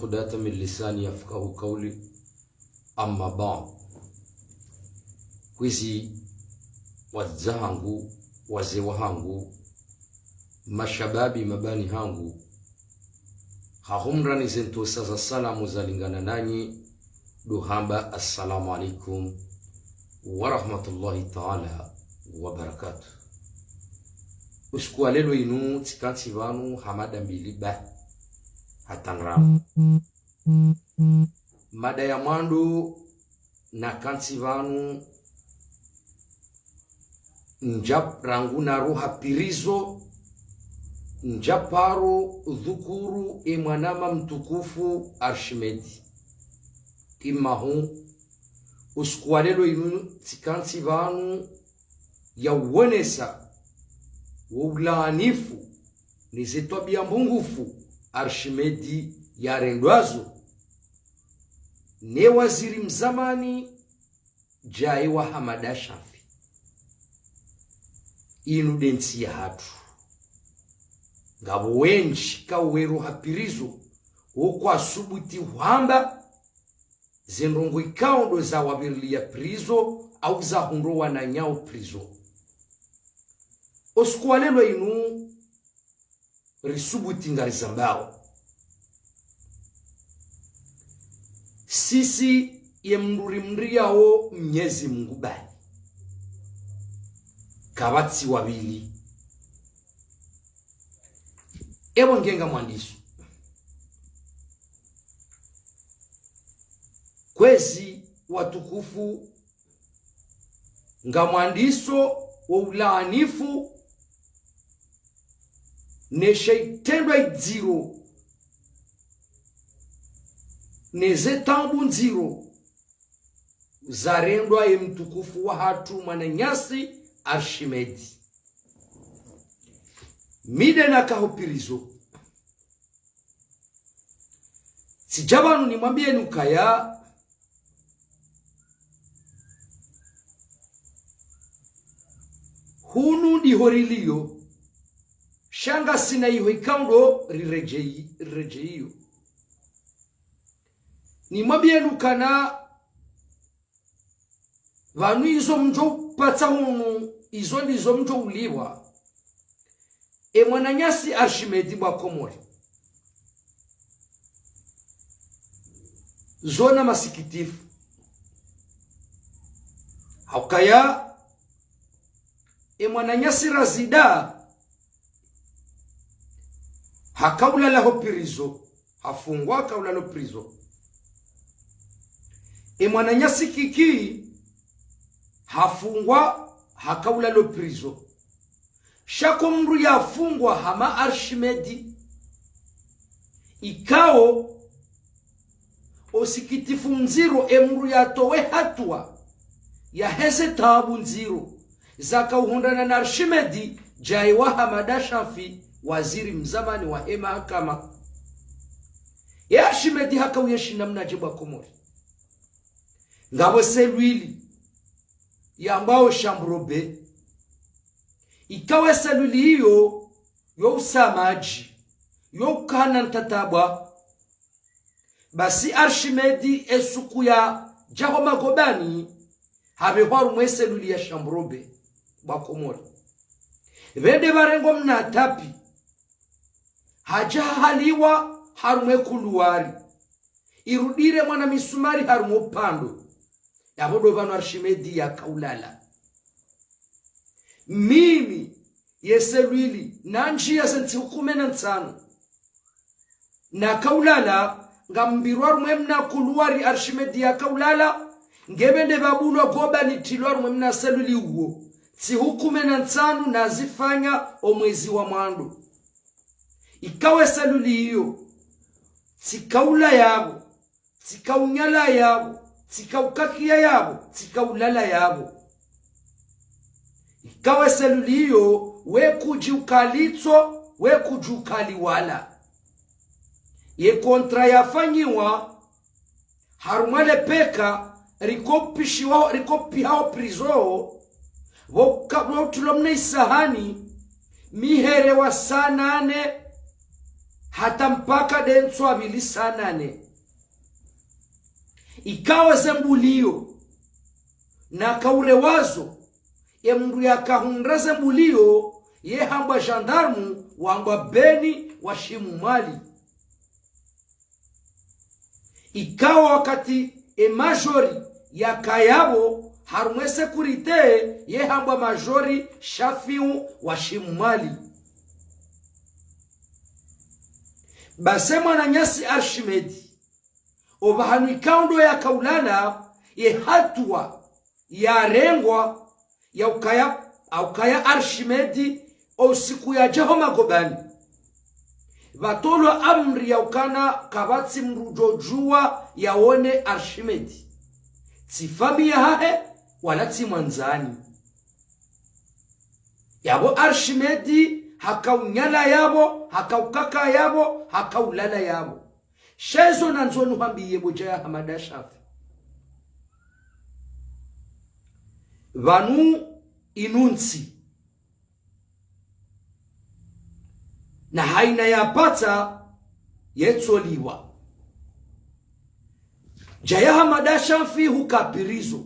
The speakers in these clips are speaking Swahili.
عقدة من لساني يفقهوا قولي. أما بعد, kwizi wazahangu, wazewa hangu, mashababi mabani hangu, hahumrani zento sasa salamu zalingana nanyi, duhamba assalamu alaikum wa rahmatullahi ta'ala wa barakatuh. Usikuwa lelo inu tikanti vanu hamada mbiliba hatangramu. Mada ya mwandu na kanti vanu njap rangu na roha pirizo njaparo dhukuru mwanama mtukufu Arshimedi. Imahu usikuwa lelo inu tikanti vanu ya uonesa ulaanifu ni zetwabia mbungufu Arshimedi ya rendwazo ne waziri mzamani Jaiwa Hamada Shafi. Inu densi ya hatu ngabo wenji kawero hapirizo okwa subuti wamba zenrongo ikaundo za wabirili ya prizo au za hunro wananyao prizo. Osikuwa lelo inu risubuti ngarizambao. Sisi ye mnduri yao Mnyezi Mungu bali kabati wabili. Ewa ngenga mwandisu kwezi watukufu nga mwandiso wa ulaanifu ne sheitendwa idziro neze tambu nziro zarendwa ye mtukufu wa hatu Mwananyasi Arshimedi. Mide na kahopirizo sijabanu ni mwambie nukaya hunu dihorilio shanga sina iho ikaundo rirejeiyo. Ni mwambie nukana vanu izo mjo pata hunu izo ndizo mjo uliwa Mwananyasi Arshimedi wa Komori. Zona masikitifu haukaya Mwananyasi razida hakaula laho pirizo hafungwa kaula lo prizo. Mwananyasi kiki hafungwa hakaula lo prizo. Shako mru ya fungwa hama Arshimedi ikao osikitifu mziro mru ya towe hatua ya heze tabu nziro zaka uhundana na Arshimedi Jaiwa Hamada Shafi waziri mzamani wa mahakama. Ya Arshimedi haka uyeshina mnajibu wa Komori ngabo selwili ya ambao shambrobe ikawe selwili hiyo yo usamaji yo kana ntatabwa. Basi Arshimedi esuku ya jaho magobani habewaru mwe selwili ya shambrobe wa Komori. Vende barengo mnatapi haja haliwa harumwe kuluwari irudire mwana misumari harumwe pando yabodo bano Arshimedi ya kaulala. Mimi yeselwili na njia senti hukume na nsano na kaulala ngambirwaru mwemna kuluwari Arshimedi ya kaulala ngebende babulwa goba nitilwaru mwemna selwili uwo si hukume na nsano na zifanya omwezi wa mwando. Ikawe selwili hiyo sikaula yabo sikaunyala yabo sikaukakia yabo sikaulala yabo. Ikawe seluli hiyo we kujiukalitso we kujukaliwala ye kontra yafanyiwa harumale peka rikopi hao prizo wotulomne isahani mihere wa saa 8 hata mpaka denswa abili sanane. Ikawa zembulio na kaure wazo ya mndu ya kahundra zembulio ye hambwa gendarmu wambwa beni washimu mali. Ikawa wakati majori ya kayabo harumwe sekurite ye hambwa majori shafiu washimu mali. Basema na nyasi Arshimedi obahanu ikaundo ya kaulala ye hatua ya rengwa ya ukaya Arshimedi o siku ya Jehoma Gobani batolo amri ya ukana kabatsi mrujojua yaone Arshimedi tifami ya hahe wala timwanzani yabo Arshimedi hakaunyala yabo hakaukaka yabo hakaulala yabo shezo na nzonu hambiye bojaya Hamada Shafi vanu inunsi na haina yapata yetsoliwa jaya Hamada Shafi hukapirizo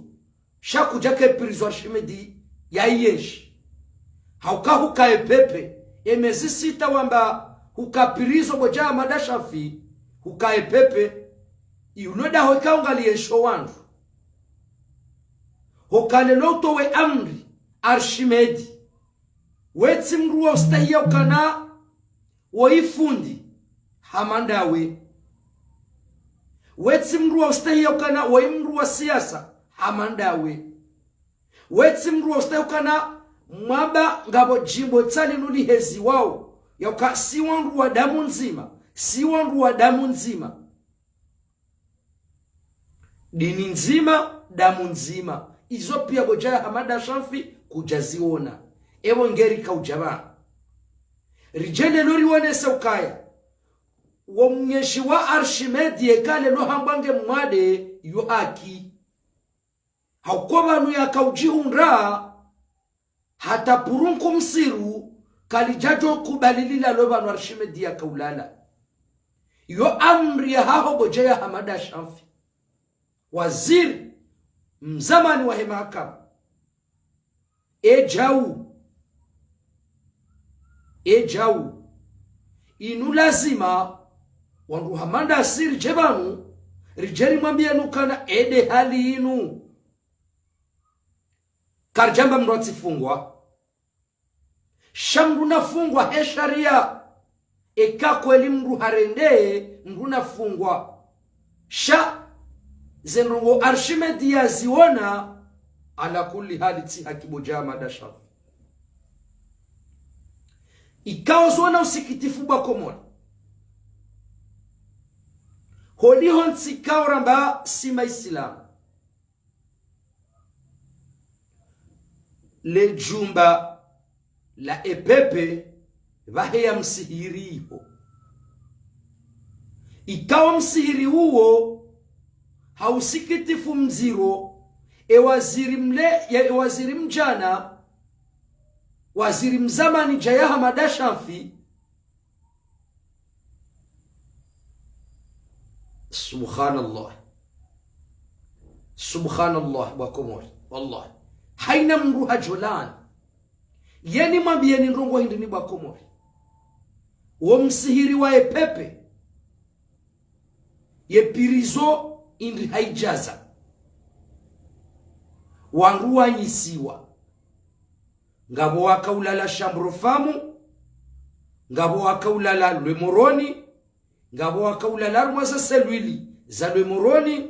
shaku jake pirizo Arshimedi ya yeshi hauka hukaepepe emezi sita wamba hukapirizo bojaya Hamada Shafi hukaepepe iunoda hokaungali yesho wandu hokalelo towe amri Arshimedi wetsi mruwa ustahia ukana woifundi hamandawe wetsi mruwa ustahia ukana woimruwa siasa hamandawe wetsi mruwa ustahia ukana mwaba ngabo jimbo tsali nuli hezi wao yauka si wandu wa damu nzima si wandu wa damu nzima dini nzima damu nzima izo pia bojaya Hamada Shafi kujaziona ewo ngeri kaujaba rijele lori wonesa ukaya womnyeshi wa Arshimedi ekale lo hambwange mwade yu haki haukoba nu ya kaujihunra hata purunku msiru kalijajo kubalilila loba nu Arshimedi ya kaulala yo amri ya haho bojaya Hamada Shafi waziri mzamani wa mahakama ejau inu lazima wandu Hamada asiri jebanu rijeri mwambia nukana ede hali inu karjamba mrwati fungwa shamru na fungwa he sharia ekako elimru harende mruna fungwa zenrongo Arshimedi ya ziona ala kulli hali ti hakibojaya Hamada Shafi ikawa zona usikitifu bakomona holi honsi kauramba sima Islam le jumba la epepe vaheya msihiri iho ikawa msihiri huo hausikitifu mziro waziri mjana waziri mzamani jaya Hamada Shafi subhanallah bakomori wallahi haina mru hajolan yeni mabiyeni ndongo hindi ni bakomori wo msihiri wa epepe ye pirizo indi haijaza wanguwa nyisiwa ngabo wakaulala Shambrofamu ngabo wakaulala Lwemoroni ngabo wakaulala Rumwaza Selwili za Lwemoroni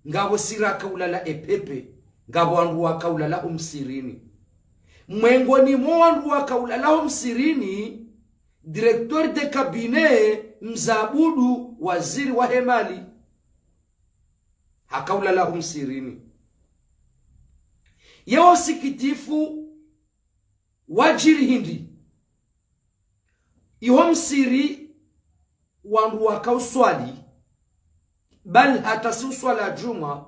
ngabo sira kaulala epepe ngabo wangu wakaulala umsirini mwengoni mo wangu wakaulala umsirini directeur de cabinet mzabudu waziri wa hemali hakaulala umsirini yao sikitifu wajiri hindi iho msiri wangu wakauswali bali hata si uswala juma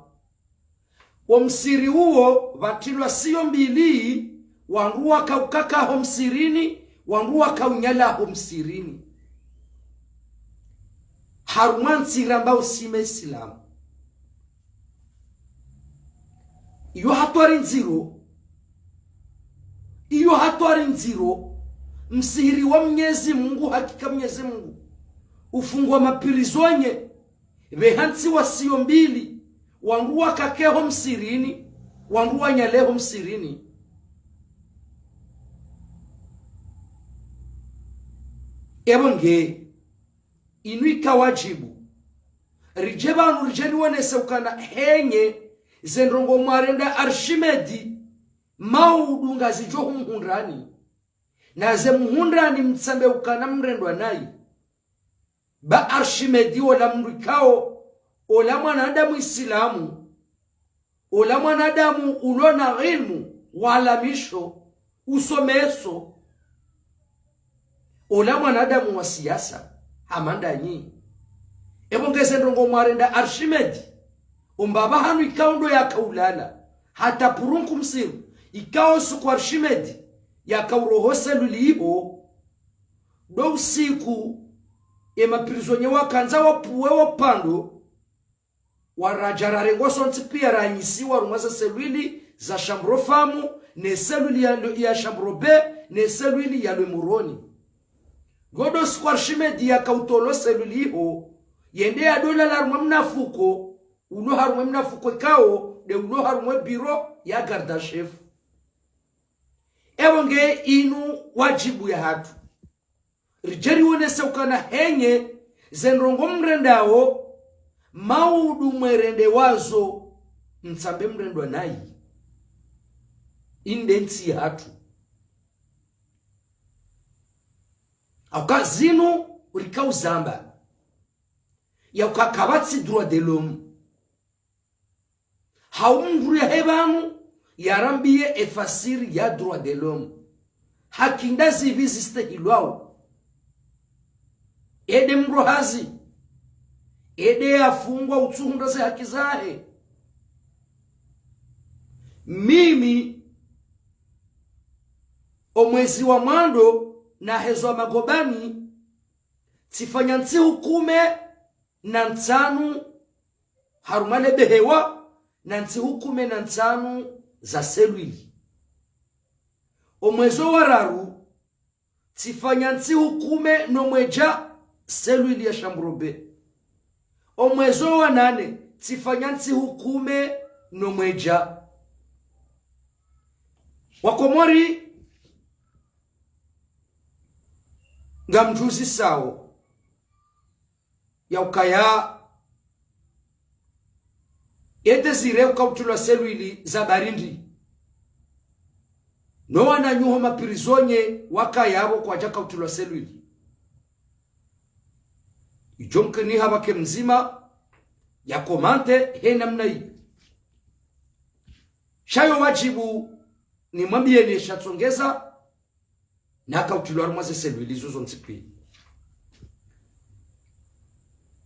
wa msiri huo vatilwa siyo mbili wangu wakaukaka ho msirini wangu wakaunyala ho msirini harumansi ramba usime Islamu. Iyo hatwari nziro msihiri wa Mwenyezi Mungu. Hakika Mwenyezi Mungu ufungwa mapirizonye behansi wasio mbili wangu wakakeho msirini wangu wanyaleho msirini. Ebonge inuika wajibu rijebanu rijeni wanese ukana henye zendrongo mwarenda Arshimedi maudunga zijo humhundrani na ze muhundrani mtsambe ukana mrendwa nai ba Arshimedi ola mrikao ola mwanadamu Islamu ola mwanadamu ulona ilmu wala misho usomeso ola mwanadamu wa siasa hamanda nyi. Ebongeze ndongo mwarenda Arshimedi umbaba hanu ikaundo ya kaulala hata purunku msiru ikao suku Arshimedi ya kaurohose luliibo do usiku emaprizonye wakanza wapuwe wapando warajarare ngoso ntipia ranyisi warumwaza selwili za shambrofamu ne selwili ya shambrobe ne selwili ya lwemuroni. Godo suku Arshimedi ya kautolo seluliho yende ya dola larumwe mnafuko ulo harumwe mnafuko kao de ulo harumwe biro ya garda chef. Ebonge inu wajibu ya hatu rijeri wonese ukana henye zenrongo mrendao maudu mwerende wazo mtsambe mrendwa nai indensi ya hatu aukazinu urikau zamba ya ukakabatsi droit de l'homme haumru ya hebanu yarambie efasiri ya droit de l'homme hakindazi biziste hilwao ede mrohazi ede afungwa utuhunda ze haki zahe. Mimi omwezi wa mwando na hezo magobani tifanya nti hukume na ntanu harumale behewa na nti hukume na ntanu za selwili. Omwezo wararu tifanya nti hukume no mweja selwili ya shambrobe. Omwezo wa nane tifanya nti hukume no mweja wakomori ngamjuzi sao ya ukaya ete zire ukautulwa selwili za barindi no wana nyuho mapirizonye wakayabo kwa jaka utulwa selwili ijonke ni habake mzima ya komante he namna hii. Shayo wajibu ni mwambie ni shatongeza na kautulwa mwaze selwili zozo ntipi.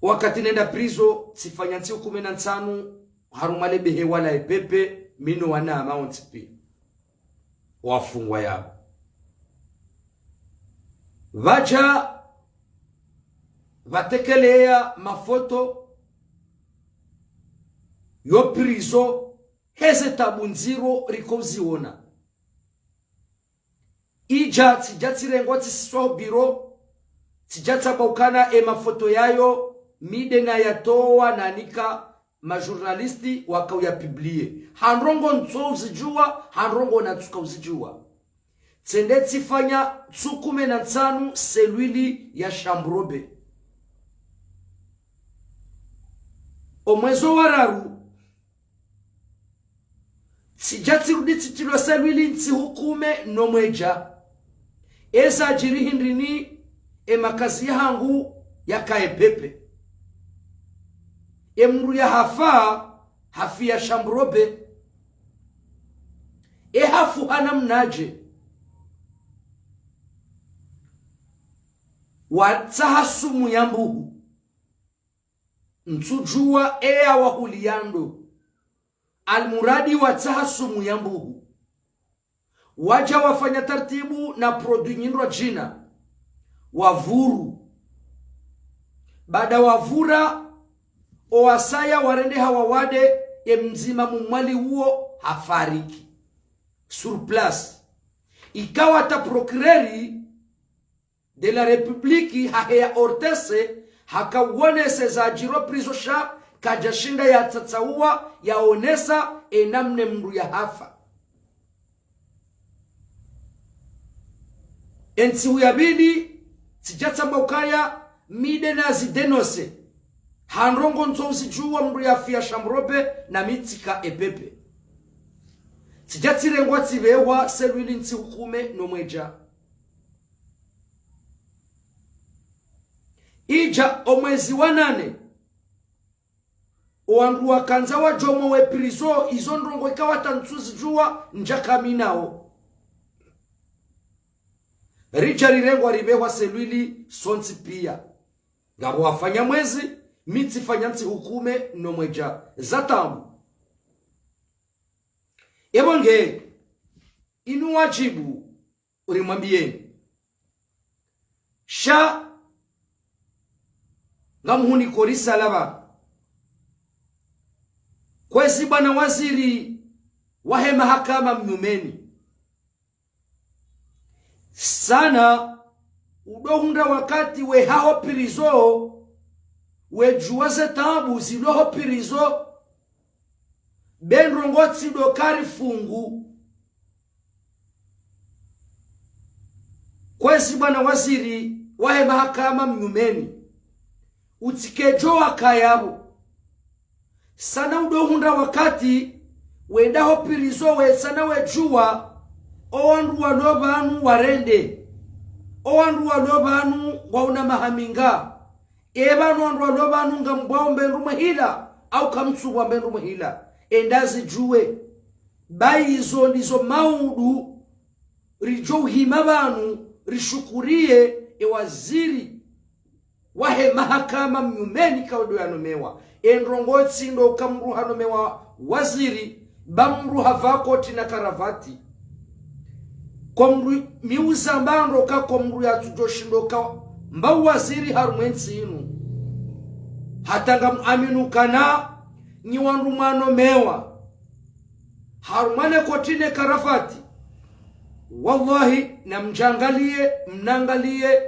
Wakati nenda prizo sifanya nti hukume na ntanu harumale behe wala epepe mino wana amount pi wafungwa yabo vaja vatekelea mafoto yo prizo heze tabunziro rikoziona ija tijatirengo tisiswa biro tijatabaukana mafoto yayo mide na yatoa na nika majurnalisti wakau ya publie hanrongo nso uzijua hanrongo na tuka uzijua tsende tifanya tsukume na nsanu selwili ya shambrobe. Omwezo wararu sijati rudi titilo selwili nsi hukume no mweja eza jiri hindrini makazi yangu ya kaepepe emru ya hafi ya shambrobe hafu hana mnaje wataha sumu ya mbuhu ntujua wahuliyando almuradi wataha sumu ya mbuhu waja wafanya tartibu na produit nyindwa jina wavuru baada wavura oasaya warende hawawade mzima mumwali huo hafariki surplus. Ikawa ta procureri de la republiki hahea ortese hakawone sezajiro prizosha kajashinda ya tsatsaua ya onesa enamne mru ya hafa. Ensi uyabidi tijatsa ukaya mide na zidenose hanrongo nzonzi juwa mru ya fia shamrobe na mitika epepe. Tijatsirengwa tibewa selwili nti hukume no mweja. Ija omwezi wa 8 oandu wakanza wa jomo we prizo izo ndrongo ikawa tansuzi juwa njaka minao. Richard rengwa ribewa selwili sonti pia. Ngabo wafanya mwezi miti fanya nti hukume no mweja zatamu. Ebonge inu wajibu ulimwambieni sha ngamuhuni korisa laba kwezi bwana waziri wahe mahakama mnyumeni sana udohunda wakati we hao pirizo we juwaze tabu zidoho pirizo benrongoti dokari fungu kwezi bwana waziri wahe mahakama mnyumeni utikejo wakayabo sana udohunda wakati wedaho pirizo we sana wejua owandu walobanu warende owandu walobanu wauna mahaminga ebanu wandu walobanu ngambwao mbendu mahila au kamtsuwa mbendu mahila endazi juwe baizo ndizo maudu rijo himabanu rishukurie waziri wahe mahakama mnyumeni kaudo yanomewa endrongotsi ndo kamru hanomewa waziri bamru havakoti na karavati komru miuza mbando ka komru ya tujoshindo ka mbau waziri harumwensi inu hatanga aminu kana ni wandu mwano mewa harumane kotine karafati wallahi na mnangalie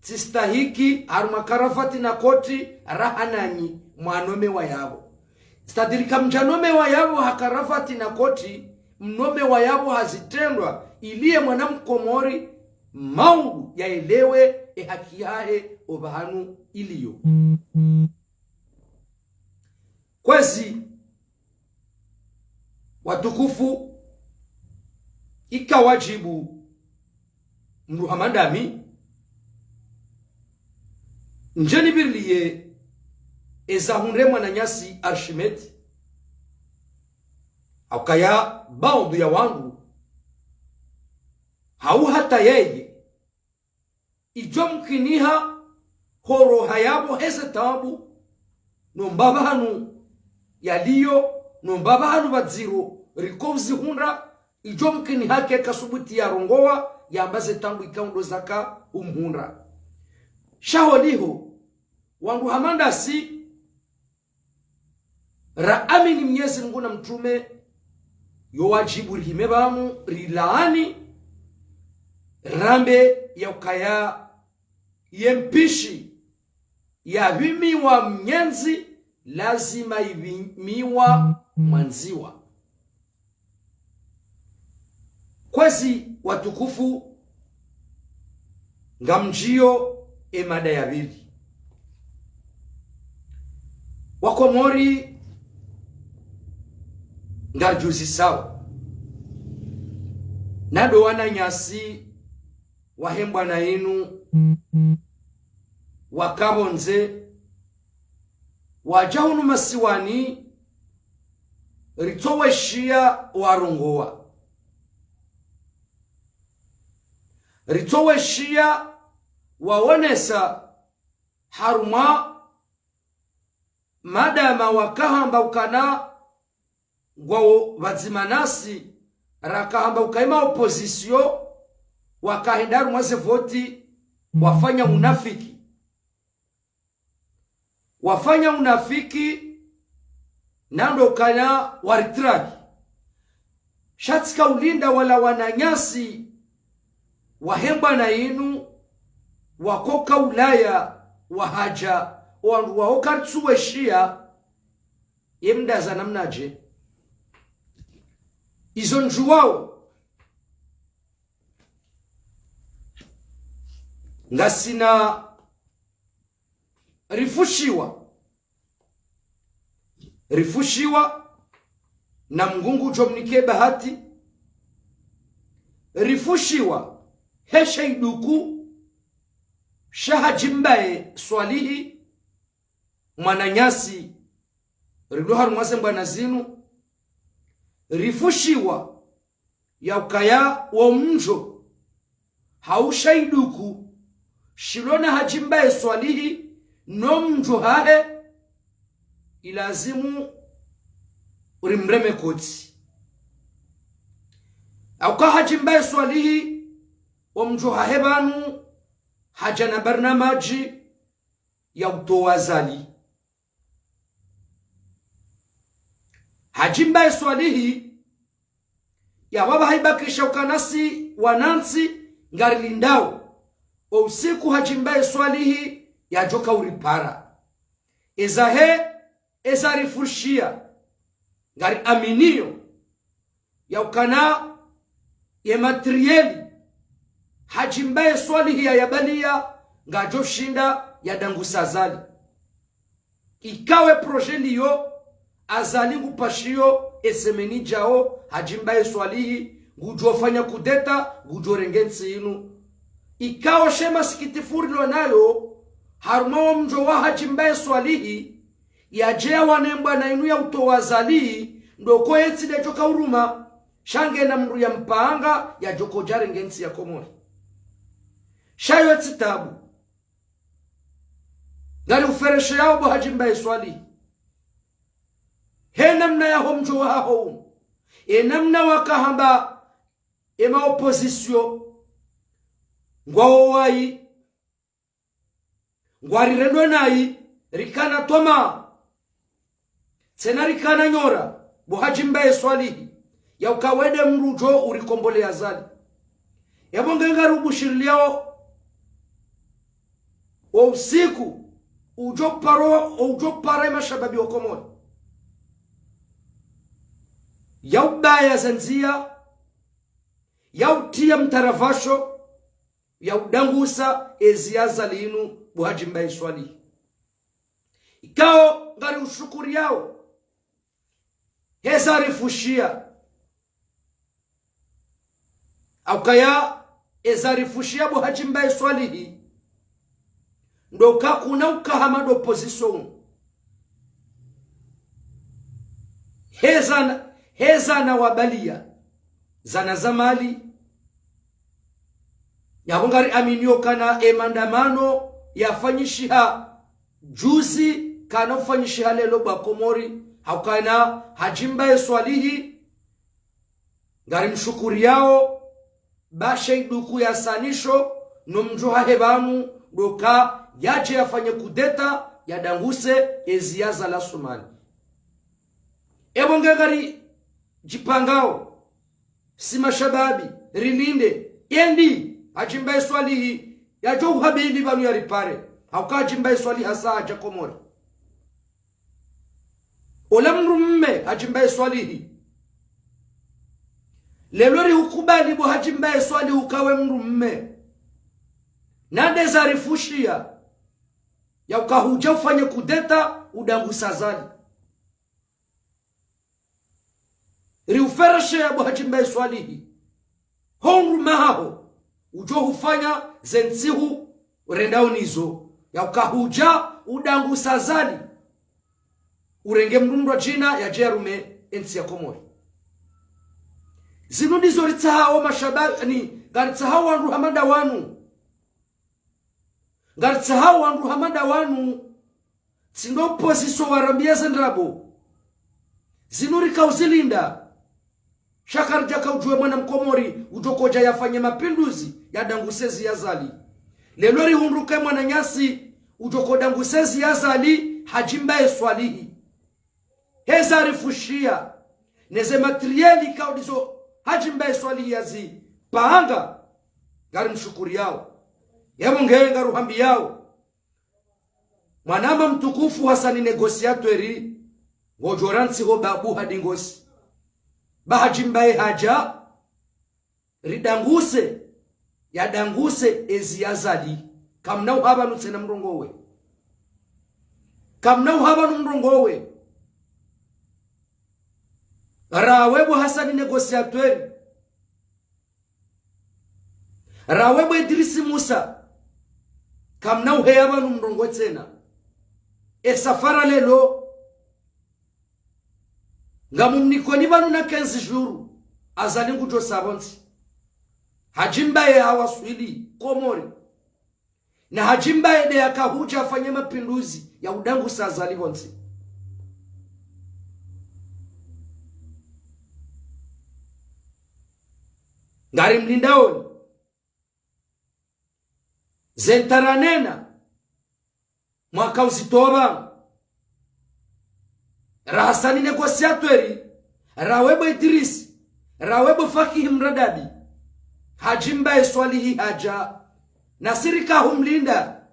tistahiki haruma karafati na koti rahananyi mwano mewa yabo stadirika mjanome wa yabo hakarafati na koti mnome wa yabo hazitendwa iliye mwanamkomori maudu yaelewe haki yae obahanu iliyo kwezi watukufu ikawajibu mruhamadami njeni birliye ezahunre mwananyasi Arshimeti akaya baundu ya wangu hau hata yeye ijo mkiniha horo hayabo heze tabu nombaba hanu yaliyo nombaba hanu badziro rikovzi hunra ijo mkini hake kasubuti ya rongowa yambaze tangu ikaundo zaka umhunra shaholiho wangu hamanda si raamini Mwenyezi Mungu na mtume yo wajibu rihimebamu rilaani rambe ya ukaya yempishi ya vimiwa mnyenzi lazima ivimiwa mwanziwa kwezi watukufu ngamjio emada ya bili wakomori ngarjuzi sawa nado wana nyasi wahembwa na inu wakabonze wajahunu masiwani ritoweshia warongowa ritoweshia waonesa haruma madama wakahamba ukana ngwao wadzimanasi rakahamba ukaima opozisio wakahendaru mwase voti wafanya unafiki wafanya unafiki nando kana waritraki shatika ulinda wala wananyasi wahemba na inu wakoka ulaya wahaja wandu waokartsuwe shia yemdaza namnaje izo njuwao ngasina rifushiwa na mgungu jomnike bahati rifushiwa hesha iduku shahajimbae swalihi mwananyasi ridoharu mwase mbwana zinu rifushiwa ya ukaya wa mjo hausha iduku shilona hajimbae swalihi no mjo hahe ilazimu urimreme koti auka hajimbae swalihi wa mjo hahe banu hajana barnamaji ya utowazali hajimbae swalihi ya waba haibakisha ukanasi wanansi ngari lindao wa usiku hajimbae swalihi ya joka uripara eza rifushia ngari aminio ya ukana ya materieli hajimbae swalihi ya yabalia ngajo shinda ya dangusa azali ikawe proje liyo azali ngupashio esemeni jao hajimbae swalihi ngujofanya kudeta ngujorengensi inu ikawa shema sikitifuri nayo haruma wa mjo wa hajimbae swalihi ya jea wanembwa na inu ya utowazali ndoko yetsi de joka uruma shange na mru ya mpanga ya joko jarengensi ya komori shayo yetsi tabu ngari ufereshe yao bo hajimbae swalihi he namna ya homjo wa hao namna wakahamba ema opposition ngwao wai ngwari rendo nai rikana toma tena rikana nyora bo hajimbae swalihi ya ukawede mrujo urikombole azali yabo ngengari ubushiriliao wa usiku ujopara mashababi wa komori ya ubaya zanzia ya utia mtaravasho ya udangusa eziaza linu buhajimbae swali ikao ngari ushukuri yao heza rifushia au kaya eza rifushia buhajimbae swali ndoka kuna ukahamado opposition heza na wabalia zana zamali yabongari aminio kana emandamano yafanyishiha juzi kana ufanyishiha lelo bakomori haukana hajimbae swalihi ngari mshukuri yao bashe iduku ya sanisho no mjoha hebanu doka yaje yafanye kudeta ya danguse eziaza la Somali ebongari jipangao sima shababi rilinde endi hajimbae swalihi ya jo habili banu ya ripare hauka jimbae swalihi hasa aja komori olamru mme hajimbae swalihi lelori hukubali bo hajimbae swalihi ukawe mru mme nade za rifushia ya ukahuja ufanye kudeta udangusa zali riufereshe ya bo hajimbae swalihi honru mahaho ujo hufanya zensihu rendaonizo ya ukahuja udangusa zali urenge mrundwa jina ya jerume ensi ya komori zinudizo ritahao mashabani garitahao wandu hamada wanu garitahao wandu hamada wanu sindo posiso warambia zendrabo zinuri kauzilinda shakarja kaujue mwana mkomori ujokoja yafanye mapinduzi ya dangusezi ya zali lelori hunruke mwana nyasi ujoko dangusezi ya zali hajimbaye swalihi heza rifushia neze materiali kaudizo hajimbaye swalihi yazi paanga ngari mshukuri yao yabo ngenga ruhambi yao mwanamba mtukufu Hasani negosiatweri ngojoransi ho babu hadingosi bahajimbaye haja ridanguse yadanguse eziyazali kamnau haba nutsena mrongowe kamnau haba numrongowe rawebo Hasani negosiatweri rawebo Idrisi Musa kamnau heyaba numrongo tsena safara lelo ngamumnikoni banu na 15 jours azali ngujo sabonsi hajimbaye hawaswili Komori na hajimbaye de akahuja afanye mapinduzi ya udangu sazali bonsi ngari mlindaoni zentaranena mwaka uzitoba Hasani negosiatweri rawebo Idrisi rawebo Fakihi Mradadi hajimbaye swalihi haja nasirika humlinda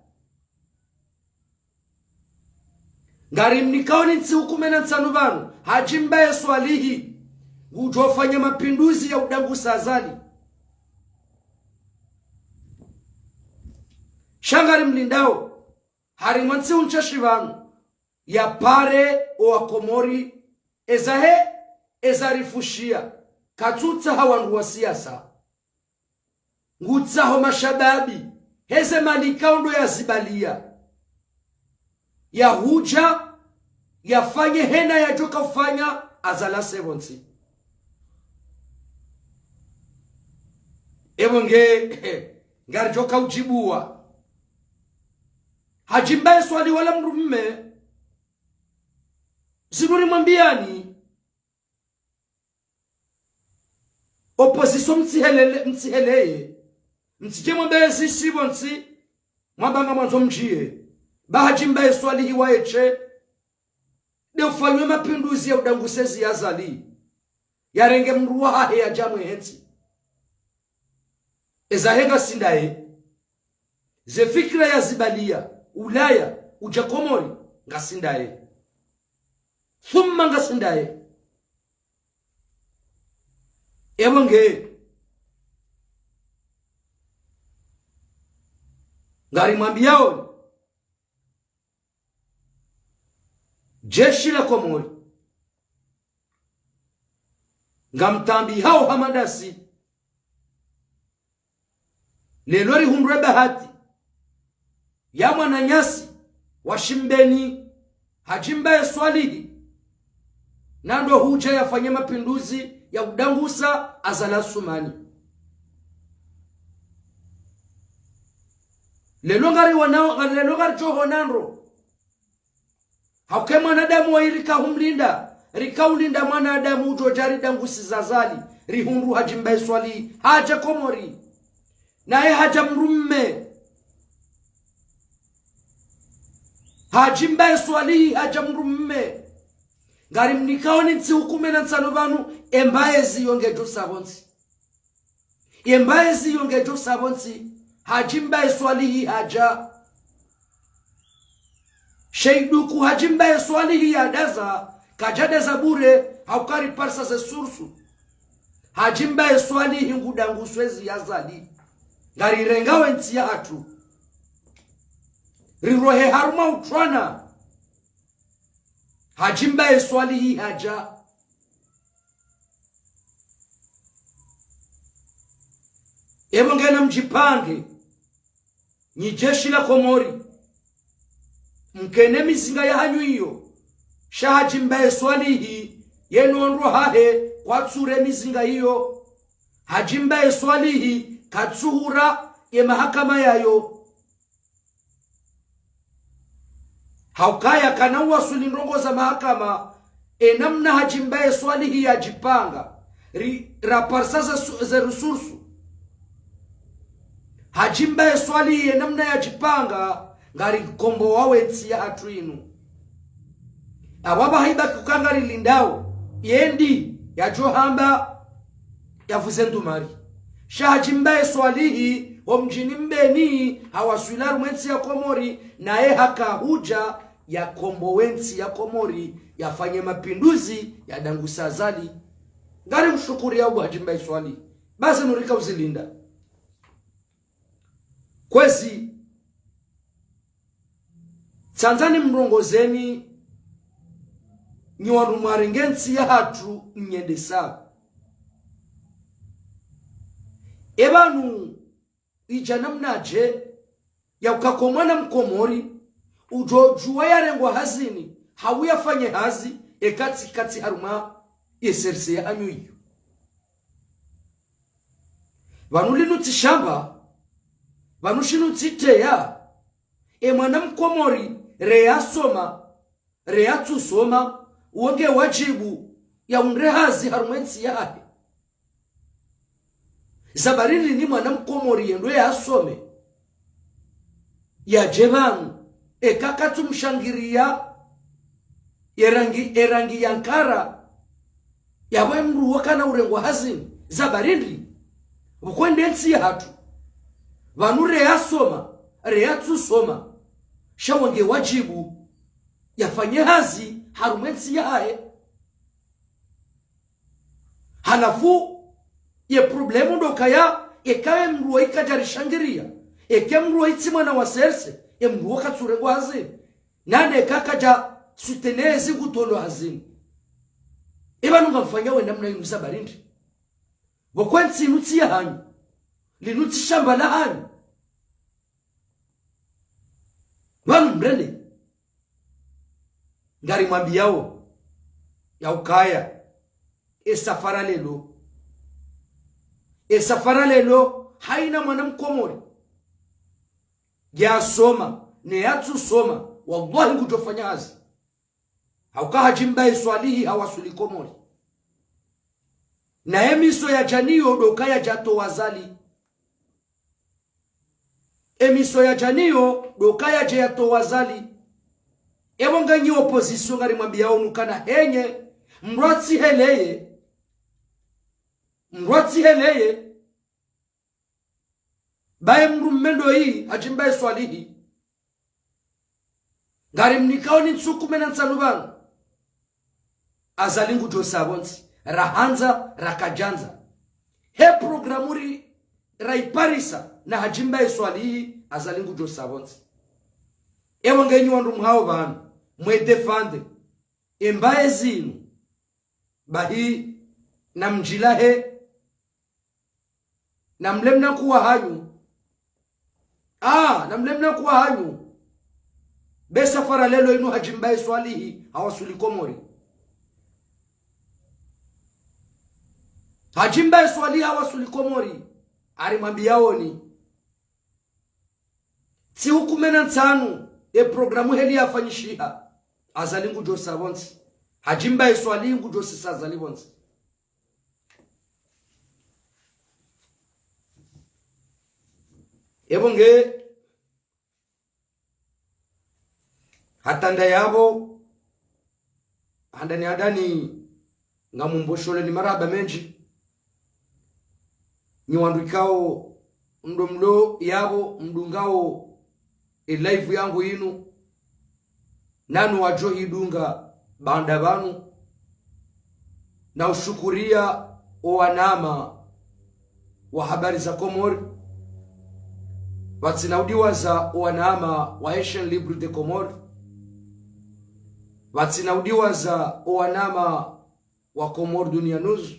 ngari mnikaoni nsi hukumena nsanu vanu hajimbaye swalihi ujofanya mapinduzi ya udangu sazali shangari mlindao harimansi unchashi vanu ya pare wa Komori ezarifushia katutsa hawandu wa siasa ngutsaho mashababi heze malikaundo ya zibalia ya huja yafanye hena ya joka ufanya azala 70 ebonge ngari joka ujibua hajimbaye swali wala mrumme zinuri mwambiani opposition mtsiheleye mtsije mwambaye zishibo nsi mwambanga mwanzo mjie bahajimbaye swali hiwaeche de ufanywe mapinduzi ya udangusezi ya zali yarenge mruwa hahe ya jamwe hensi ezahenga sindaye ze fikra ya zibalia Ulaya uja Komori ngasindaye thumma ngasindaye ebonge ngari mwambiao jeshi la Komori ngamtambi hao hamadasi lelori humre bahati ya mwananyasi washimbeni hajimbaye swalihi nando huja yafanye mapinduzi ya udangusa azala sumani lelongari joho nandro hauke mwanadamu wa irika humlinda rikaulinda mwanadamu ujo jari dangusi zazali rihunru hajimbaye swalihi haja Komori nae haja mrumme hajimbaye swalihi haja mrumme ngari mnikaoni nsi hukumena nsano vanu embaye ziyongejo sabonsi hajimbaye swalihi haja sheiduku hajimbaye swalihi yadaza kajadeza bure haukari parsa ze sursu hajimbaye swalihi ngudanguswezi yazali ngari rengawe nsi ya hatu rirohe haruma utwana hajimbaye swalihi haja ebongena mjipange ni jeshi la Komori mkene mizinga ya hanyu iyo shahajimbaye swalihi yenondro hahe kwatsure mizinga iyo hajimbaye swalihi katsuhura ye mahakama yayo haukaya kana wasuli ndongo za mahakama namna hajimbaye swalihi ya jipanga raparsa za resursu hajimbaye swalihi namna ya jipanga ngari kombo wawe nsi ya atuinu awaba haiba kukangari lindao yendi ya johamba ya fuzendumari shahajimbaye swalihi wa mjini mbeni hawaswilaru mwensi ya Komori naye haka huja ya kombo wensi ya Komori yafanye mapinduzi ya dangusa azali ngari mshukuri ya hajimbaye swali basi nurika uzilinda kwezi Tanzani mrongozeni ni wanumarengensi ya hatu mnyendesa ebanu ijana mnaje ya ukakomwana Mkomori ujojuwa yarengwa hazini hawu yafanye hazi kati haruma yeserse ya anyu iyo vanulinu tishamba vanushinu titeya mwana Mkomori reyasoma reyatusoma uonge wajibu ya unrehazi harumwensi yahe zabariri ni mwana Mkomori yendo yasome ya jebanu kakatu mshangiria erangi yankara yawe mru wakana urengwa hazini zabariri ukwende nsi hatu vanu reyasoma reyatusoma shawange wajibu yafanye hazi harumwensi yae halafu ye problemu ndokaya ekawe mruwa ikajarishangiria eke mruwa itimana wa serse mruwa katsurengwa hazini nane kakaja sutenezi kutolo hazini nunga mfanya wenda mna inuza barindi wakwensi inuti ya hanyu linuti shamba la hanyu wanu mrele ngari mwambiyao ya ukaya safara lelo haina mwana Mkomori ya soma ne yatu soma wallahi kutofanya hazi haukaha jimbaye swalihi hawasuli Komori na emiso ya janiyo dokaya jato wazali emiso ya janiyo dokaya jato wazali ebonga nyi opposition ngari mwambia onukana henye mrwatsi heleye baye mrumendo hii ajimbaye swalihi ngari mnikao ni nsukume na nsanubanga azalingu josabonsi rahanza rakajanza he programuri raiparisa na hajimbaye swalihi azalingu josabonsi ebonga nyi wandu mhao banu mwedefande embaye zinu bahi na mjilahe na mlemna kuwa hanyu besafara lelo inu hajimbaye swalihi hawasuli Komori hajimbaye swalihi hawasuli Komori arimwambiaoni si hukumena nsanu programu heli yafanyishiha azalingu josabonsi hajimbaye swalihi ngu josisa azalibonsi ebonge hatanda yabo handani adani ngamumboshole ni maraba menji ni wandukao mdomlo yabo mdungao live yangu inu nanu wajo hidunga banda banu na ushukuria owanama wa habari za Komori watsinaudiwa za owanama wa Haitian Libre de Comore watsinaudiwa za owanama wa Komori Dunia News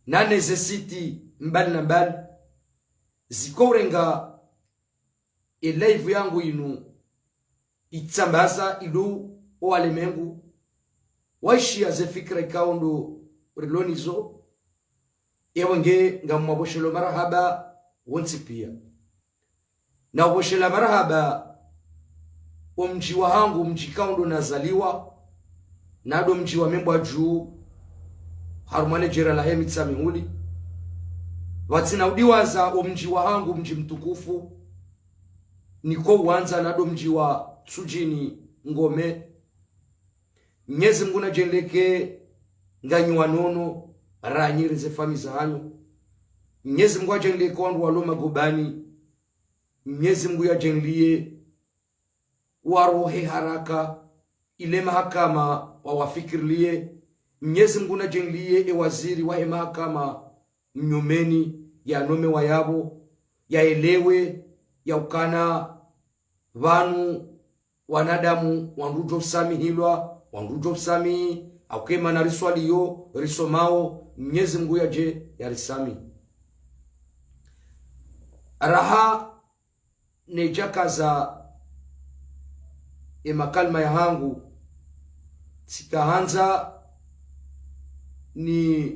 na necessity mbali na mbali zikorenga live yangu inu itsambaza ilu owalemengu waishi azefikira ikaondo rilonizo ewenge ngamwaboshelo marahaba wonsi pia na uboshela marahaba omji wa hangu mji kaundo nazaliwa nado mji wa membwa juu harumane jera la hemi tsamihuli watsinaudiwa za omji wa hangu mji mtukufu niko uanza nado mji wa Tsujini Ngome Mwenyezi Mungu najeleke nganywa nono ranyiri ze fami za hanyo. Mwenyezi Mungu ajeleke wandu waloma gobani. Mwenyezi Mungu ajelie warohe haraka ile mahakama wawafikirlie. Mwenyezi Mungu najelie waziri wa mahakama mnyomeni ya nome wa yabo ya elewe ya ukana vanu wanadamu wandujo samihilwa wandujo sami aukema na riswaliyo risomao. Mwenyezi Mungu yaje ya risami raha nejakaza makalma ya hangu sikahanza ni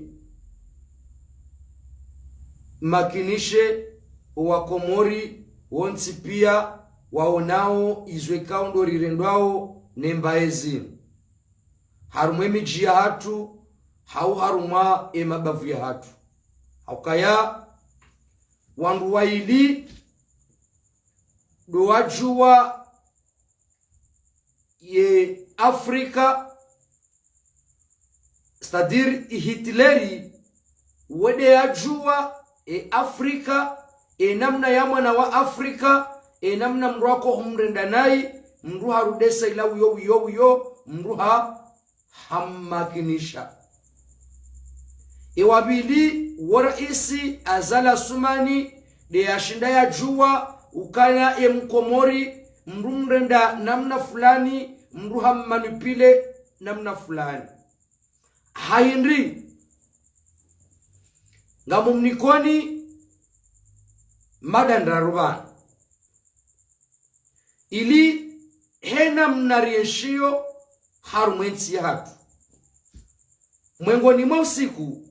makinishe wa Komori wonsi pia waonao izwekao ndo rirendwao nembaezi harumwe miji ya hatu hau harumwa mabavu ya hatu haukaya wandu waili doajua ye Afrika stadir Hitleri wede ajua Afrika namna ya mwana wa Afrika namna mruako humrenda nai mru harudesa ila uyo mruha hammakinisha wabili waraisi azala sumani de ashinda ya jua ukana Mkomori mru mrenda namna fulani mru hammanipile namna fulani haindri ngamumnikoni madandarubani ili hena mnarieshio harumwensi ya hatu mwengoni mwa usiku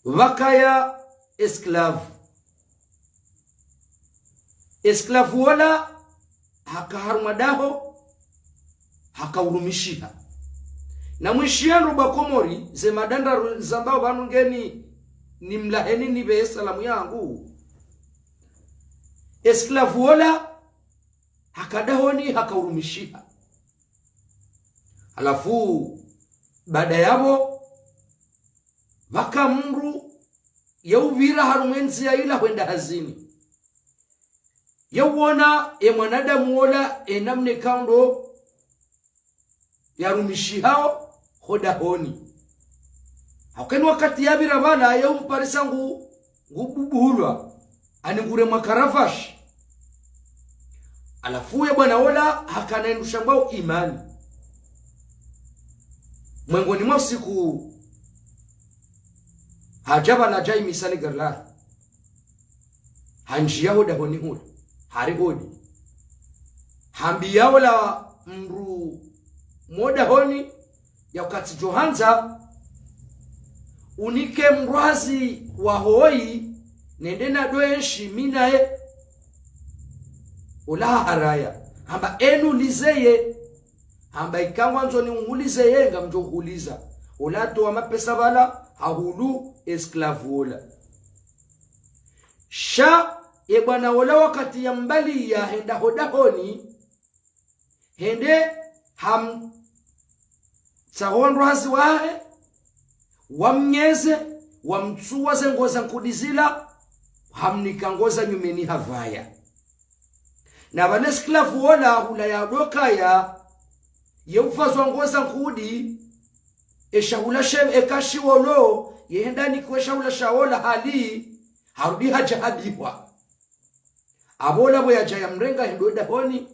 wakaya esklavu wala haka harumadaho haka urumishia na mwishiano bakomori ze madanda zambao banungeni ni mlaheni ni be salamu yangu esklavu wala hakadahoni hakaurumishia. Alafu baada yabo baka mru yauvira harumwenzi ya ila huenda hazini yauona mwanadamu wala namne kaundo yarumishi hao hodahoni haukeni wakati yabira bala yaumparisa ngububuhulwa anigure makaravashi. Alafu ya bwana wala hakanaendusha mbao imani mwengoni mwa siku hajaba na jai misali garla hanjia hoda honi huli hari hodi hambia wala mru moda honi ya wakati johanza unike mrazi wa hoi nendena doenshi minae ula haraya hamba enu lizeye hamba ikangwanzo ni uhulizeye nga mjo uhuliza ulato wa mapesa bala hahulu esklavu ola sha bwana wala wakati ya mbali ya henda hodahoni hende ham sahonro hazi wahe wamnyeze wamtsuwa zengoza nkudizila hamnikangoza nyumeni havaya na bane esklavu ola hula ya doka ya yeufazwa ngoza nkudi eshahula shem ekashi wolo yenda ni kweshahula shaola hali harudi haja habihwa abola boya jaya mrenga hindoda honi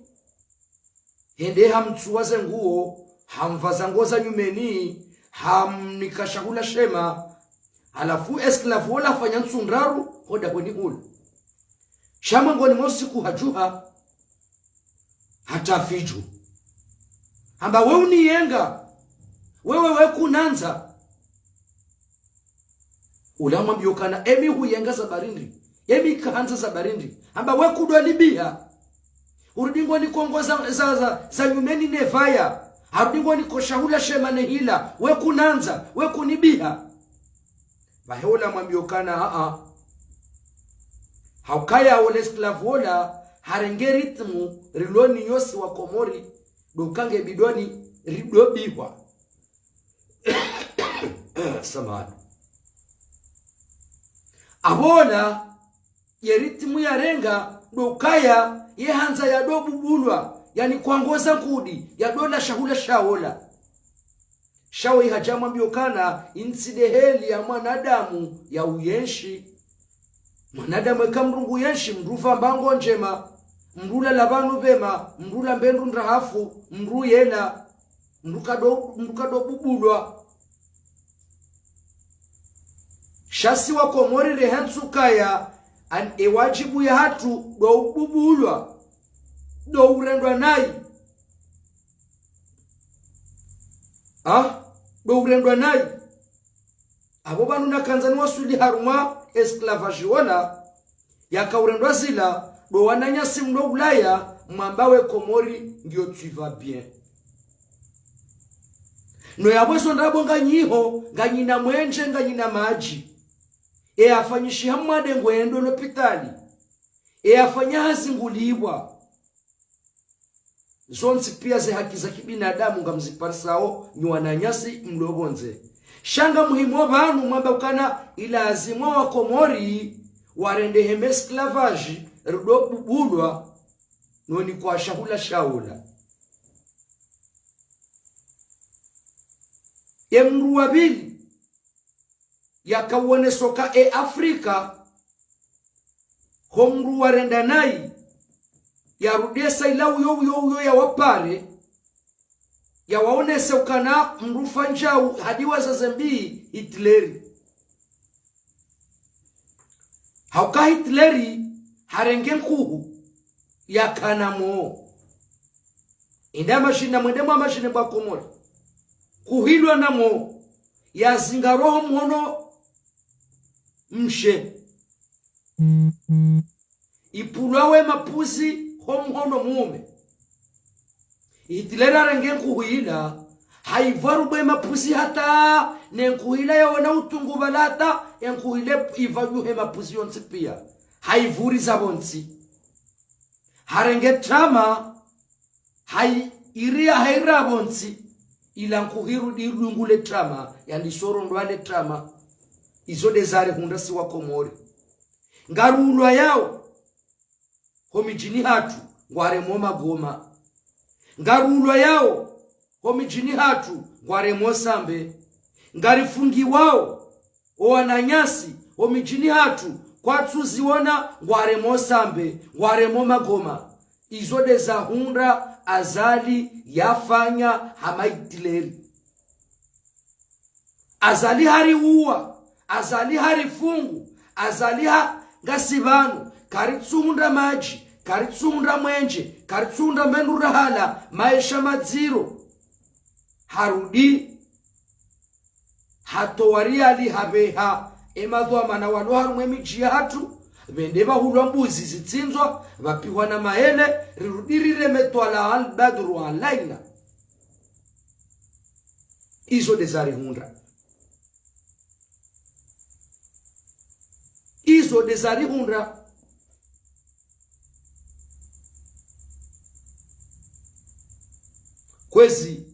hende hamtsuwaze nguo hamvaza ngoza nyumeni hamnikashahula shema. Alafu esklavu ola fanya nsundraru hoda honi ulu shamangoni mosiku hajuha hata fiju hamba we uniyenga wewe kunanza ulama mbiokana emi huyenga za barindi emi kaanza za barindi hamba we kudolibia urudingo ni kongoza za nyumeni nevaya harudingo ni koshahula shema nehila we kunanza we kunibia vaheola mwambiokana haukaya ole esklavu ola harenge ritmu riloni yosi wa Komori dokange bidoni ridobiwa samani abona yeritimu ya renga dokaya yehanza ya dobubulwa yani kwangoza nkudi ya dola shahula shaola shawe hajama biokana insideheli ya mwanadamu ya uyenshi mwanadamu ekamrungu yenshi mrufa mbango njema mrula labanu bema mrula mbendu ndrahafu mru yela mrukado bubulwa shasi wa Komori rehansukaya an ewajibu ya hatu do bubulwa do urendwa nai do urendwa nai abo banu nakanzani wasuli haruma esclavage wona yakaurendwa zila do wananya simno Ulaya mwambawe Komori ndio tu vas bien no yabweso ndabo nganyiho nganyina mwenje nganyina maji afanyishi hamade ngwendo no pitali afanya hazingulibwa zonsi pia ze haki za kibinadamu ngamziparsao nywana nyasi mlobonze shanga muhimu wa banu mwamba ukana ila azimwa wa Komori warende heme esclavage rudo bubulwa noni kwa shahula shaula emru wabili yakawone soka Afrika homru warenda nai ya rudesa ila uyo ya wapare ya waonese ukana mrufa njau hadiwa za zembi Hitleri hauka Hitleri harenge nkuhu ya kanamo indama shina mwendema mashine ba Komori kuhilwa namo ya zingaroho mhono mshe ipulwawe mapuzi homhono mume Hitler arenge nkuhila haivarubwe mapuzi hata nenkuhila yaona utungu balata enkuhile ivajuhe mapuzi yonsi pia haivuri zabonsi harenge trama iria haira bonsi ila nkuhiru dirungule trama yani soro ndwale trama izo desare hunda si wa Komori ngarulwa yao homijini hatu ngware moma goma ngarulwa yao homijini hatu ngware mosambe ngarifungi wao owananyasi homijini hatu kwa tuziona ngware mosambe ngware moma goma izo deza hunda azali yafanya hama Hitleri azali hari uwa azali hari fungu azali ngasibanu karitsunda maji karitsunda mwenje karitsunda mendura hala maisha madziro harudi hatowari ali habeha emadwa mana walo harumwe miji hatu bendeba hulwa mbuzi zitsinzwa bapihwa na mahele rirudirire metwala al badru alaina izo desari hunda izo desari hunda kwezi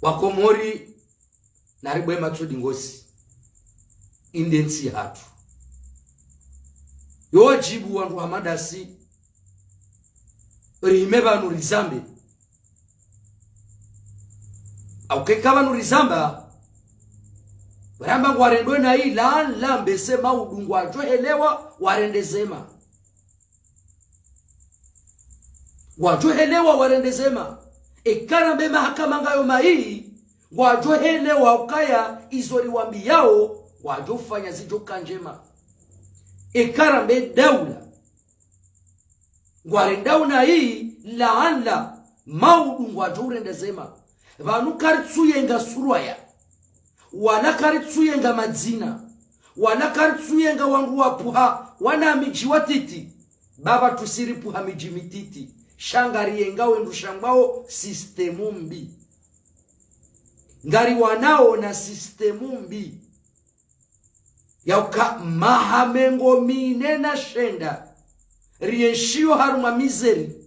wa Komori naribwe matsudi ngosi indensi hatu yojibu wangu hamadasi rimeba nurizambe au kekaba nurizamba Ramba ngwarendwe na hii lambe sema udungu wajohelewa warendezema wajohelewa warendezema ekarambe mahakama ngayo mahii wajohelewa ukaya izori wambi yao wajofanya zijoka njema ekarambe daula ngwarendau na hii laanla maudungu wajorendezema vanu karitsuyenga surwaya wala karitsuyenga madzina wala karitsuyenga wangu wapuha wana miji watiti baba tusiri puha miji mititi shangari yenga wendu shangwao sistemu mbi ngari wanao na sistemu mbi yauka mahamengo mine na shenda rienshio haruma mizeri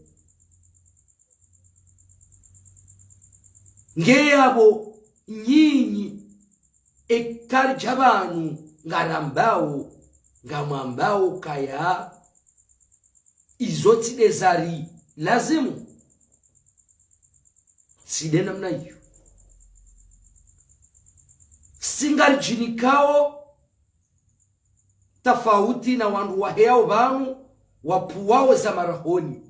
ngeyabo nyinyi ekari jabanu ngarambao ngamambao kaya izoti dezari lazimu side namna hiyo singali jinikao tafauti na wandu waheao vanu wapuwao za marahoni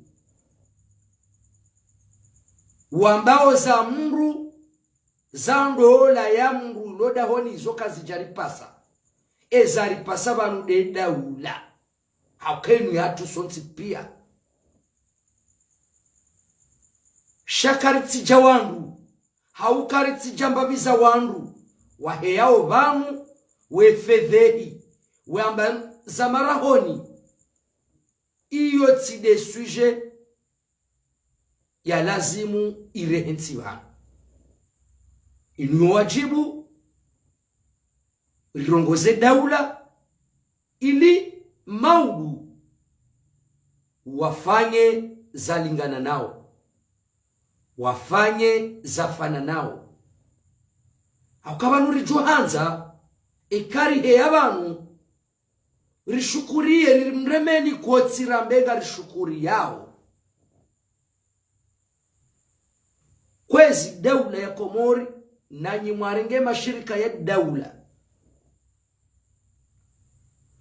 wambao za mru za ndola ya mru loda honi zoka zijaripasa ezaripasa vanu de daula haukenu yatu sonti pia shakariti jawandu haukariti jambabiza wandu waheao vanu wefedhehi wamba za marahoni iyo tide suje ya lazimu irehenti vanu inu wajibu rirongoze daula ili maudu wafanye zalingana nao wafanye zafana nao akabanu rijuhanza ikari heya vanu rishukurie rimremeni kuotsira mbega rishukuri yao kwezi daula ya Komori nanyi mwarenge mashirika ya daula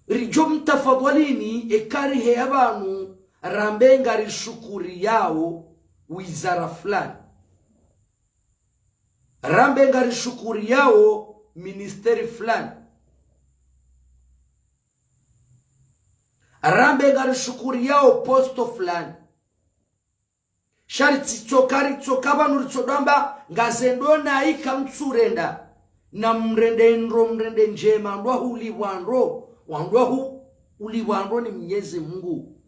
rijo mtafadhalini ekari heya vanu rambenga rishukuri yao wizara fulani rambenga rishukuri yao ministeri fulani rambenga rishukuri yao posto fulani shariti tsokari tsokaba nuritsodamba ngazendona ikamtsurenda na mrende njema ndwa uliwandro wandwa uliwandro ni Mwenyezi Mungu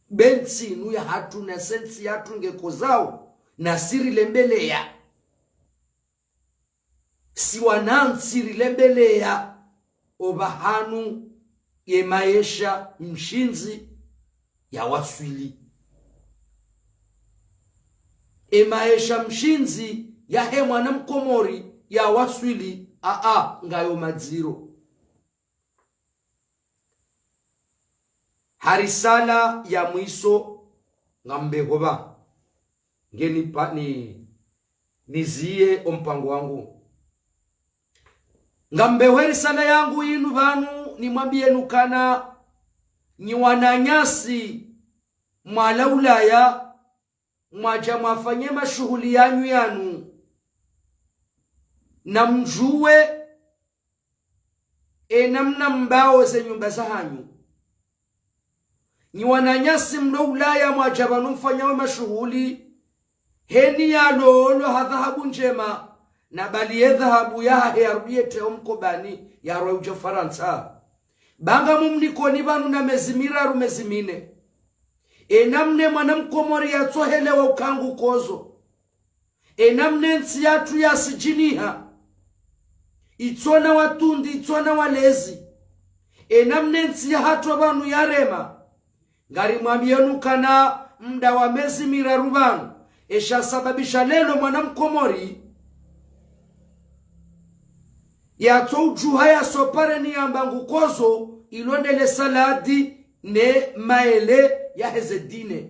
bensi nuya hatu na sensi hatu ngekozao na siri lembeleya siwanan siri lembeleya obahanu ye maisha mshinzi ya waswili maisha mshinzi ya he mwana Mkomori ya waswili ngayo madziro harisala ya mwiso ngambehoba ngeni nizie ompango wangu ngambewe risala yangu inu vanu nimwambie nukana ni wananyasi mwala Ulaya mwaja mwafanye mashughuli yanyu yanu na mjue namna mbao ze nyumba za hanyu ni wananyasi mlo Ulaya mwaja vanu mfanyawe mashughuli heni ya lolo hadhahabu njema na bali ye dhahabu ya herudie teo mkobani ya roe ujo Faransa banga mumnikoni vanu na mezimira rumezimine namne mwana Mkomori ya tsohelewa ukangu kozo namne nsi yatu ya sijiniha itsona watundi itsona walezi namne nsi ya hatu vanu ya rema ngari mwambienu kana mda wa mezimira rubanu esha sababisha lelo mwana Mkomori ya tsojuha ya sopare ni ambangu kozo ilondele saladi ne maele ya hezedine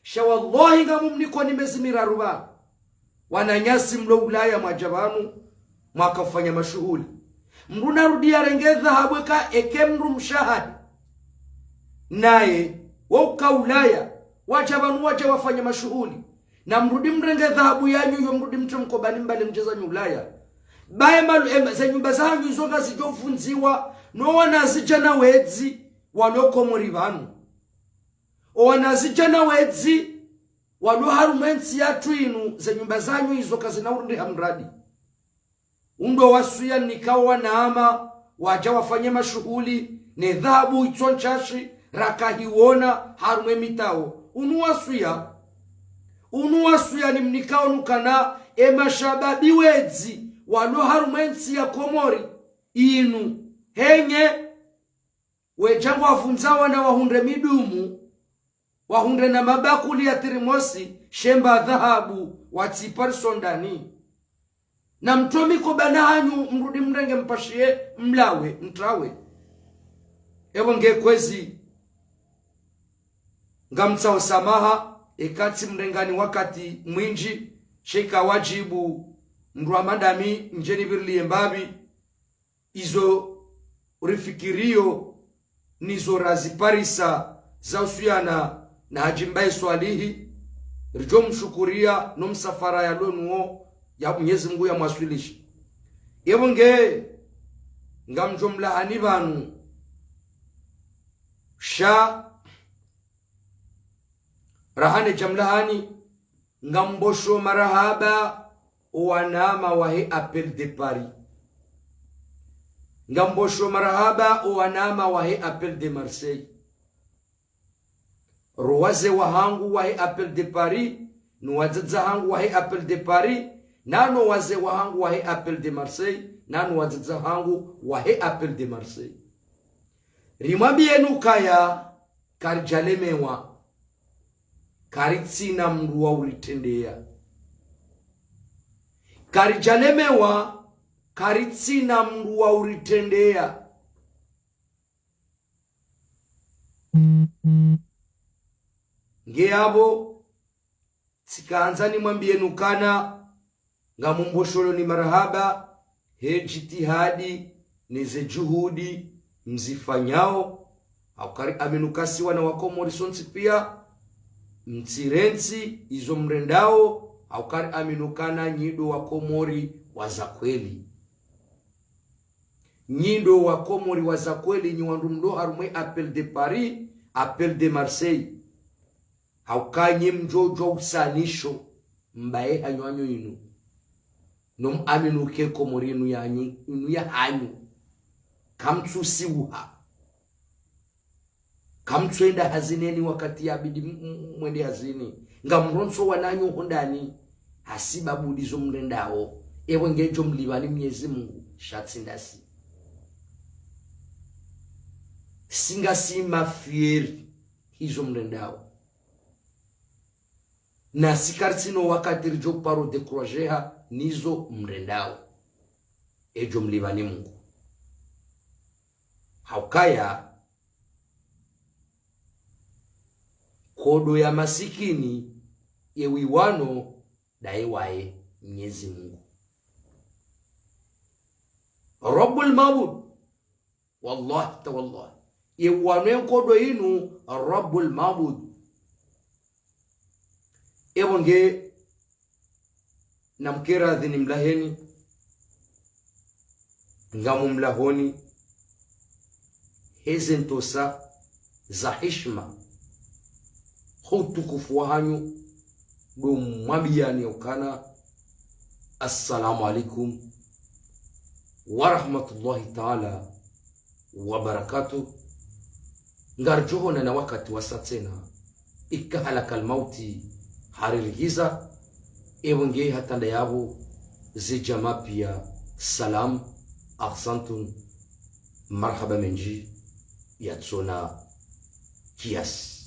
shawallahi ngamumniko nimezimira ruba wananyasi mlo Ulaya mwajabanu mwakafanya mashughuli mru narudia renge dhahabu ka ekemru mshahadi naye woka Ulaya wajabanu waje wafanya mashughuli na mrudi mrenge dhahabu yanyu yo mrudi mtomkobani mbale mcheza Ulaya bae malu za nyumba zanyu izonga zijofunziwa no wanazijana wedzi wanokomori vanu wanazijana wedzi walo harumensi yatu inu za nyumba zanyu izo kazina urundi hamradi undo wasuya nikawa naama waja wafanye mashughuli ne dhahabu itonchashi rakahiwona harume mitao unuwasuya ni mnikao nukana mashababi wedzi walo harumensi ya Komori inu henye wejangu wafunzawa na wahunde midumu wahunde na mabakuli ya tirimosi shemba dhahabu watiparso ndani na mtomiko banahanyu mrudi mrenge mpashie mlawe mtrawe ewo ngekwezi ngamtsao samaha ekati mrengani wakati mwinji sheka wajibu mru madami njeni birli mbabi izo rifikirio nizo raziparisa za usuyana na hajimbai swalihi rijo mshukuria no msafara ya donuo ya Mwenyezi Mungu ya mwaswilishi ewo nge ngamjomla hanibanu sha rahane jamlahani ngambosho marahaba wanama wahe appel de Paris ngambosho marahaba wanama wahe appel de Marseille rowaze wahangu wahe appel de Paris nuwazaza hangu wahe appel de Paris nano waze wahangu wahe appel de Marseille nano wazaza hangu wahe appel de Marseille rimwabienu kaya karjalemewa karitsina mndu wa uritendea karijalemewa karitsina mndu wa uritendea ngeabo sikaanza ni mwambienu kana ngamumbosholo ni marahaba he jitihadi nize juhudi mzifanyao aukari aminukasi wana wakomori sonsi pia mtsirensi izo mrendao aukari aminukana nyido wakomori wazakweli nyido wakomori wazakweli nyiwandu mdo harumwe appel de Paris appel de Marseille haukanye mjojo usanisho mbae hanywanyo inu nom aminuke komorinu yanyu inu ya hanyu kamtsusi uha kamtsuenda hazineni wakati ya bidi mwende hazini ngamronso wananyo hondani hasiba budizo mrendao ewe ngejo mlibani Mwenyezi Mungu shatsindasi singasi mafieri hizo mrendao na sikarsino wakati rijo paro de crojeha nizo mrendao ejo mlibani Mungu haukaya kodo ya masikini yewiwano daiwae Mwenyezi Mungu Rabbul Mabud wallahi tawallah yewiwano kodo inu Rabbul Mabud ewonge namkera dhini mlaheni ngamu mlahoni hezentosa za hishma hutukufu wahanyu dumwabiyani ukana assalamu alaikum wa rahmatullahi ta'ala wa barakatuh ngarjohona na wakati wasatsena ikahalaka almauti haririgiza ewonge hatanda yabo zijama pia salam ahsantun marhaba menji yatsona kias